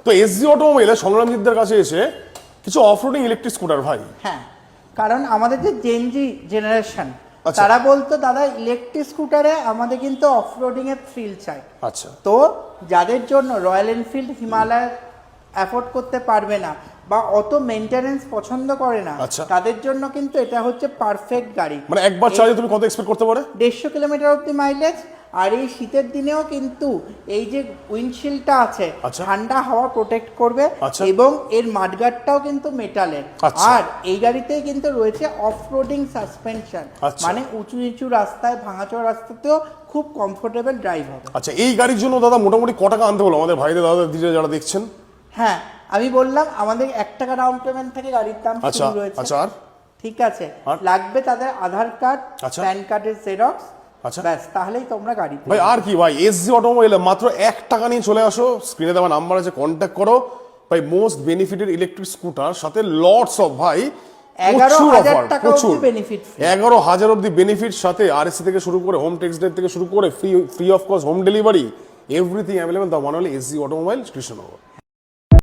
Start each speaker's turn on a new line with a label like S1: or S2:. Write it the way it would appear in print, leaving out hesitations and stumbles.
S1: তো এসজি অটোমোবাইলে সংগ্রামজিৎদের কাছে এসে কিছু অফরোডিং ইলেকট্রিক স্কুটার ভাই।
S2: হ্যাঁ, কারণ আমাদের যে জেনজি জেনারেশন
S1: আচ্ছা।
S2: তারা বলতো দাদা ইলেকট্রিক স্কুটারে আমাদের কিন্তু অফরোডিং এর থ্রিল চাই।
S1: আচ্ছা।
S2: তো যাদের জন্য রয়্যাল এনফিল্ড হিমালয় অ্যাফোর্ড করতে পারবে না বা অত মেইনটেনেন্স পছন্দ করে না,
S1: আচ্ছা।
S2: তাদের জন্য কিন্তু এটা হচ্ছে পারফেক্ট গাড়ি।
S1: মানে একবার চার্জে তুমি কত এক্সপেক্ট করতে পারে?
S2: 150 কিলোমিটার অব্দি মাইলেজ। আর এই শীতের দিনেও কিন্তু এই যে উইন্ডশিল্ডটা আছে
S1: আচ্ছা।
S2: ঠান্ডা হাওয়া প্রোটেক্ট করবে
S1: আচ্ছা।
S2: এবং এর মাডগার্ডটাও কিন্তু মেটালের।
S1: আচ্ছা।
S2: আর এই গাড়িতেই কিন্তু রয়েছে অফরোডিং সাসপেনশন,
S1: আচ্ছা।
S2: মানে উঁচু নিচু রাস্তায় ভাঙাচোরা রাস্তাতেও খুব কমফোর্টেবল ড্রাইভ হবে।
S1: আচ্ছা, এই গাড়ির জন্য দাদা মোটামুটি ক টাকা আনতে হলো আমাদের ভাইদের দাদা দিদিরা যারা দেখছেন?
S2: হ্যাঁ, আমি বললাম আমাদের 1 টাকা ডাউন পেমেন্ট থেকে গাড়ির দাম
S1: আচ্ছা।
S2: শুরু রয়েছে।
S1: আচ্ছা, আর
S2: ঠিক আছে,
S1: আর?
S2: লাগবে তাদের আধার কার্ড,
S1: আচ্ছা।
S2: প্যান কার্ডের জেরক্স,
S1: আচ্ছা।
S2: ব্যাস, তাহলেই তোমরা গাড়ি
S1: ভাই আর কি ভাই, এসজি অটোমোবাইলে মাত্র 1 টাকা নিয়ে চলে আসো, স্ক্রিনে দেওয়া নাম্বার আছে, কন্ট্যাক্ট করো ভাই। মোস্ট বেনিফিটেড ইলেকট্রিক স্কুটার, সাথে লটস অফ ভাই
S2: 11,000 টাকা অবধি বেনিফিট,
S1: 11,000 অব্দি বেনিফিট, সাথে আরএসসি থেকে শুরু করে হোম টেক্স ডেট থেকে শুরু করে free of cost home delivery, everything available. The one only SG automobile, Krishnanagar.